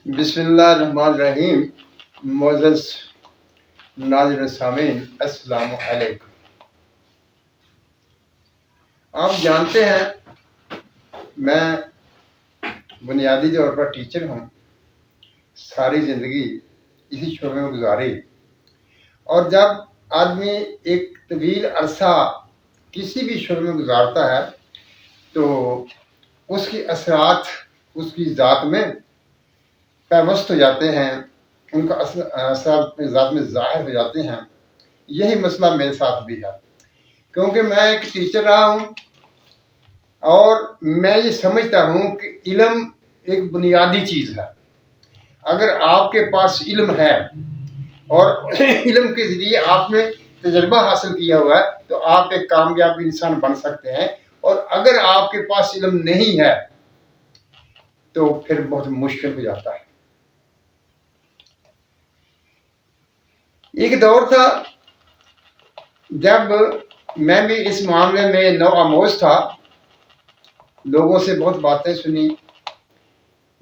بسم اللہ الرحمن الرحیم۔ معزز ناظرین سامعین، السلام علیکم۔ آپ جانتے ہیں میں بنیادی طور پر ٹیچر ہوں، ساری زندگی اسی شعبے میں گزاری، اور جب آدمی ایک طویل عرصہ کسی بھی شعبے میں گزارتا ہے تو اس کی اثرات اس کی ذات میں پیوست ہو جاتے ہیں، ان کا اثرات اپنی ذات میں ظاہر ہو جاتے ہیں۔ یہی مسئلہ میرے ساتھ بھی ہے، کیونکہ میں ایک ٹیچر رہا ہوں اور میں یہ سمجھتا ہوں کہ علم ایک بنیادی چیز ہے۔ اگر آپ کے پاس علم ہے اور علم کے ذریعے آپ نے تجربہ حاصل کیا ہوا ہے تو آپ ایک کامیاب انسان بن سکتے ہیں، اور اگر آپ کے پاس علم نہیں ہے تو پھر بہت مشکل ہو جاتا ہے۔ ایک دور تھا جب میں بھی اس معاملے میں نو آموز تھا، لوگوں سے بہت باتیں سنی،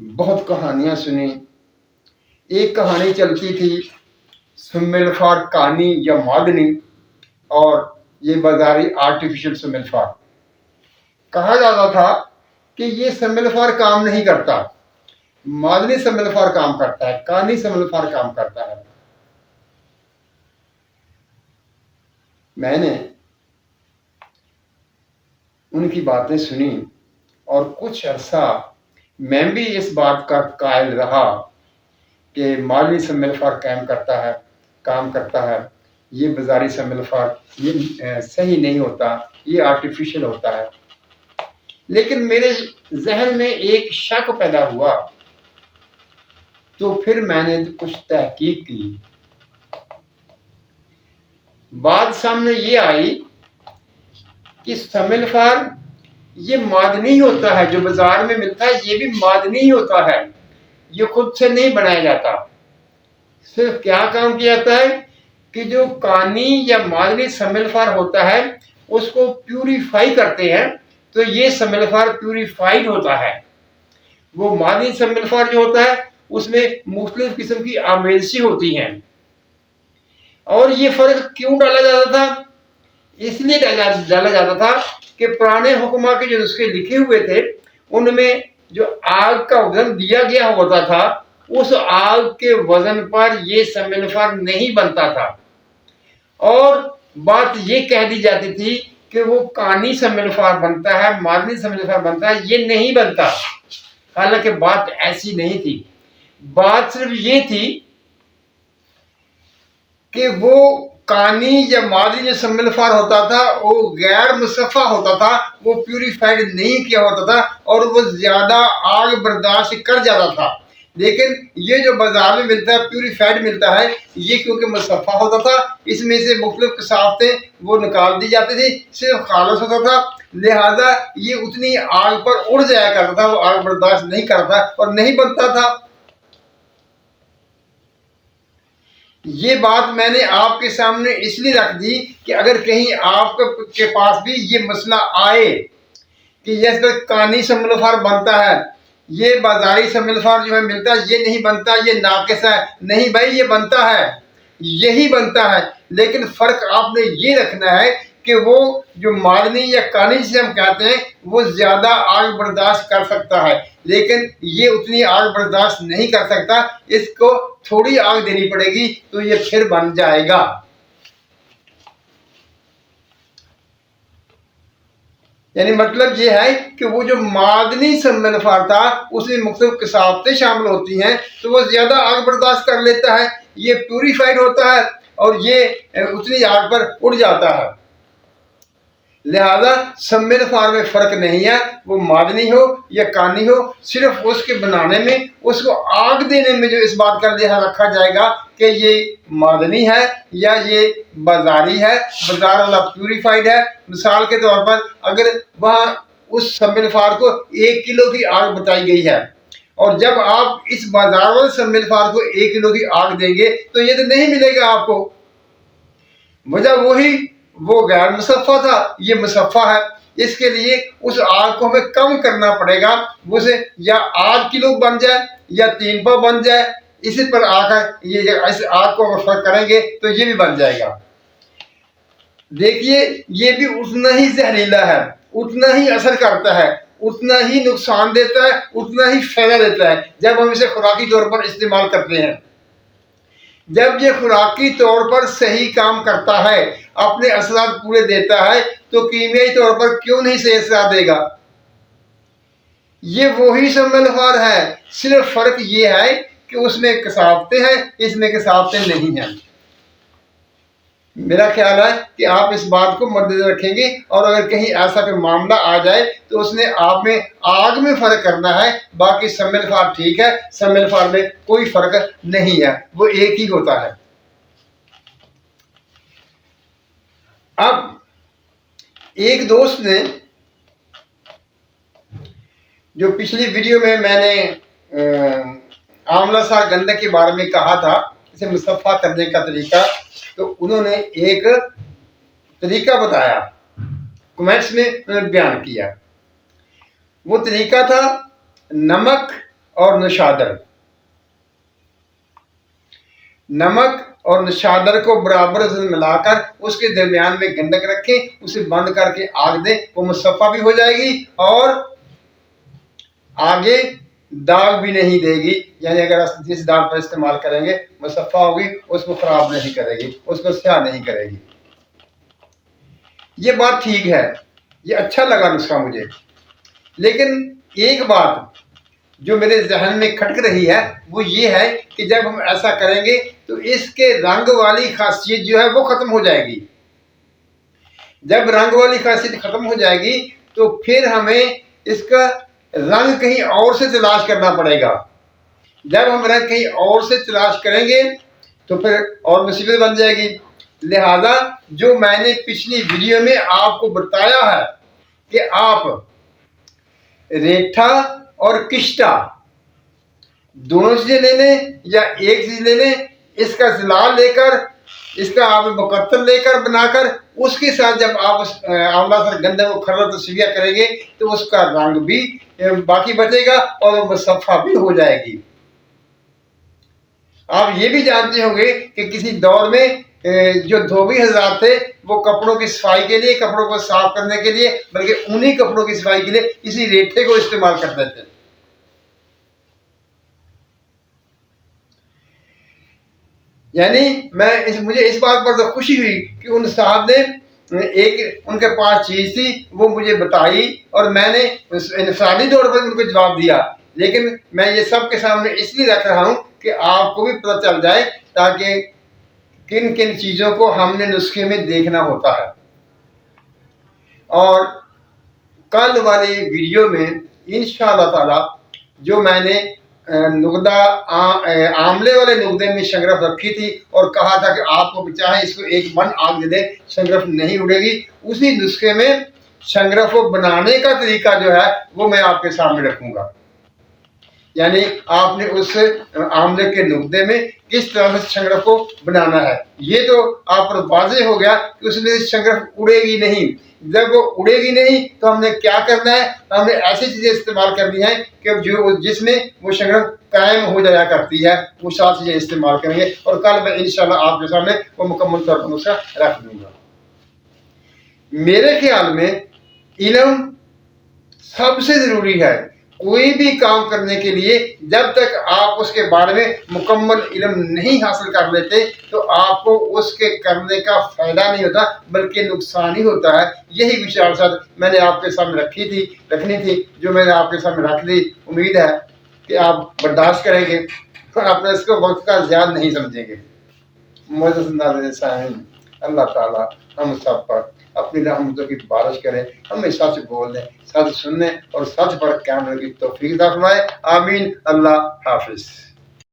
بہت کہانیاں سنی۔ ایک کہانی چلتی تھی سم الفار کہانی یا معدنی، اور یہ بازاری آرٹیفیشل سم الفار۔ کہا جاتا تھا کہ یہ سم الفار کام نہیں کرتا، معدنی سم الفار کام کرتا ہے، کہانی سم الفار کام کرتا ہے۔ میں نے ان کی باتیں سنی اور کچھ عرصہ میں بھی اس بات کا قائل رہا کہ معدنی سم الفار کام کرتا ہے، یہ بازاری سم الفار یہ صحیح نہیں ہوتا، یہ آرٹیفیشل ہوتا ہے۔ لیکن میرے ذہن میں ایک شک پیدا ہوا، تو پھر میں نے کچھ تحقیق کی۔ بات سامنے یہ آئی کہ سم الفار یہ معدنی ہوتا ہے، جو بازار میں ملتا ہے یہ بھی معدنی ہی ہوتا ہے، یہ خود سے نہیں بنایا جاتا۔ صرف کیا کام کیا جاتا ہے کہ جو کانی یا معدنی سم الفار ہوتا ہے اس کو پیوریفائی کرتے ہیں، تو یہ سم الفار پیوریفائڈ ہوتا ہے۔ وہ معدنی سم الفار جو ہوتا ہے اس میں مختلف قسم کی آمیزشیں ہوتی ہیں۔ اور یہ فرق کیوں ڈالا جاتا تھا؟ اس لیے ڈالا جاتا تھا کہ پرانے حکما کے جو نسخے لکھے ہوئے تھے ان میں جو آگ کا وزن دیا گیا ہوتا تھا، اس آگ کے وزن پر یہ سم الفار نہیں بنتا تھا، اور بات یہ کہہ دی جاتی تھی کہ وہ کانی سم الفار بنتا ہے، معدنی سم الفار بنتا ہے، یہ نہیں بنتا۔ حالانکہ بات ایسی نہیں تھی، بات صرف یہ تھی کہ وہ کانی یا معدنی جو سم الفار ہوتا تھا وہ غیر مصفہ ہوتا تھا، وہ پیوریفائڈ نہیں کیا ہوتا تھا اور وہ زیادہ آگ برداشت کر جاتا تھا۔ لیکن یہ جو بازار میں ملتا ہے پیوریفائڈ ملتا ہے، یہ کیونکہ مصفہ ہوتا تھا، اس میں سے مختلف کثافتیں وہ نکال دی جاتی تھی، صرف خالص ہوتا تھا، لہذا یہ اتنی آگ پر اڑ جایا کرتا تھا، وہ آگ برداشت نہیں کرتا اور نہیں بنتا تھا۔ یہ بات میں نے آپ کے سامنے اس لیے رکھ دی کہ اگر کہیں آپ کے پاس بھی یہ مسئلہ آئے کہ یہ کانی سم الفار بنتا ہے، یہ بازاری سم الفار جو ہے ملتا ہے یہ نہیں بنتا، یہ ناقص ہے، نہیں بھائی، یہ بنتا ہے، یہی بنتا ہے۔ لیکن فرق آپ نے یہ رکھنا ہے کہ وہ جو معدنی یا کانی سے ہم کہتے ہیں وہ زیادہ آگ برداشت کر سکتا ہے، لیکن یہ اتنی آگ برداشت نہیں کر سکتا، اس کو تھوڑی آگ دینی پڑے گی تو یہ پھر بن جائے گا۔ یعنی مطلب یہ ہے کہ وہ جو معدنی سم الفار تھا اس میں مختلف کثافتیں شامل ہوتی ہیں تو وہ زیادہ آگ برداشت کر لیتا ہے، یہ پیوریفائڈ ہوتا ہے اور یہ اتنی آگ پر اڑ جاتا ہے۔ لہذا سم الفار میں فرق نہیں ہے، وہ معدنی ہو یا کانی ہو، صرف اس کے بنانے میں، اس کو آگ دینے میں جو اس بات کا لحاظ رکھا جائے گا کہ یہ معدنی ہے یا یہ بازاری ہے، بازار والا پیوریفائڈ ہے۔ مثال کے طور پر اگر وہاں اس سم الفار کو 1 کلو کی آگ بتائی گئی ہے اور جب آپ اس بازار والے سم الفار کو 1 کلو کی آگ دیں گے تو یہ تو نہیں ملے گا آپ کو۔ وجہ وہی، وہ غیر مصفہ تھا، یہ مصفہ ہے، اس کے لیے اس آگ کو ہمیں کم کرنا پڑے گا، وہ سے یا 8 کلو بن جائے या 3 पाव बन जाए, इसी पर आकर ये इस आग को अगर फर्क करेंगे तो ये भी बन जाएगा। देखिए ये भी उतना ही जहरीला है, उतना ही असर करता है, उतना ही नुकसान देता है, उतना ही फायदा देता है जब हम इसे खुराकी तौर पर इस्तेमाल करते हैं। जब ये खुराकी तौर पर सही काम करता है, अपने असरात पूरे देता है, तो कीमियाई तौर पर क्यों नहीं सही असरात देगा। ये वही समलफार है, सिर्फ फर्क ये है कि उसमें कसावतें हैं, इसमें कसावतें नहीं हैं। मेरा ख्याल है कि आप इस बात को मद्देनजर रखेंगे, और अगर कहीं ऐसा कोई मामला आ जाए तो उसने आप में आग में फर्क करना है, बाकी समलफार ठीक है, समलफार में कोई फर्क नहीं है, वो एक ही होता है। अब एक दोस्त ने, जो पिछली वीडियो में मैंने आंवला साग गंधक के बारे में कहा था, इसे मुसफ़ा करने का तरीका, तो उन्होंने एक तरीका बताया, कमेंट्स में उन्होंने बयान किया। वो तरीका था नमक और नशादर। नमक और नशादर को बराबर मिलाकर उसके दरमियान में गंधक रखें, उसे बंद करके आग दें, वो मुसफ़ा भी हो जाएगी और आगे दाग भी नहीं देगी। यानी अगर जिस दाग पर इस्तेमाल करेंगे मुसफ़ा होगी, उसको खराब नहीं करेगी, उसको स्याह नहीं करेगी। ये बात ठीक है, ये अच्छा लगा नुस्खा मुझे। लेकिन एक बात जो मेरे जहन में खटक रही है वो ये है कि जब हम ऐसा करेंगे तो इसके रंग वाली खासियत जो है वो खत्म हो जाएगी। जब रंग वाली खासियत खत्म हो जाएगी तो फिर हमें इसका रंग कहीं और से तलाश करना पड़ेगा। जब हम रंग कहीं और से तलाश करेंगे तो फिर और मुसीबत बन जाएगी। लिहाजा जो मैंने पिछली वीडियो में आपको बताया है कि आप रेठा और किश्ता दोनों चीजें ले लें या एक चीज ले लें, इसका ज़िलाल लेकर, इसका आप मुकत्तल लेकर बनाकर, उसके साथ जब आप आंवला साग गंधक को खरला तस्वीर करेंगे तो उसका रंग भी बाकी बचेगा और मुसफ़ा भी हो जाएगी। आप ये भी जानते होंगे कि किसी दौर में जो धोबी हजरात थे वो कपड़ों की सफाई के लिए, कपड़ों को साफ करने के लिए, बल्कि उन्हीं कपड़ों की सफाई के लिए इसी रेठे को इस्तेमाल करते थे। यानी मुझे इस बात पर तो खुशी हुई कि उन साहब ने एक उनके पास चीज थी वो मुझे बताई और मैंने इंफरादी तौर पर उनको जवाब दिया। लेकिन मैं ये सबके सामने इसलिए रख रहा हूँ कि आपको भी पता चल जाए ताकि किन किन चीज़ों को हमने नुस्खे में देखना होता है। और कल वाली वीडियो में इंशाअल्लाह ताला जो मैंने नुकदा आमले वाले नुकदे में शंगरफ रखी थी और कहा था कि आपको चाहे इसको एक मन आग दे दे शंगरफ नहीं उड़ेगी, उसी नुस्खे में शंगरफ को बनाने का तरीका जो है वो मैं आपके सामने रखूंगा। यानी आपने उस आमले के नुकदे में किस तरह से शंगरफ को बनाना है। ये तो आप पर वाज़ेह हो गया कि उसमें शंगरफ उड़ेगी नहीं। जब वो उड़ेगी नहीं तो हमने क्या करना है, हमने ऐसी चीज़ें इस्तेमाल करनी है कि जो जिसमें वो शंगरफ कायम हो जाया करती है, वो सारी चीज़ें इस्तेमाल करेंगे। और कल मैं इंशाल्लाह आपके सामने वो मुकम्मल तौर पर नुस्खा रख दूंगा। मेरे ख्याल में इल्म सबसे ज़रूरी है। कोई भी काम करने के लिए जब तक आप उसके बारे में मुकम्मल इल्म नहीं हासिल कर लेते तो आपको उसके करने का फ़ायदा नहीं होता बल्कि नुकसान ही होता है। यही विचार मैंने आपके सामने रखनी थी जो मैंने आपके सामने रख दी। उम्मीद है कि आप बर्दाश्त करेंगे और अपने इसको वक्त का ज़्यादा नहीं समझेंगे। अल्लाह ताला हम सब पर अपनी रहमतों की बारिश करें, हमें सच बोलने, सच सुनने और सच पर कायम रहने की तौफीक अता फरमाए। आमीन। अल्लाह हाफिज़।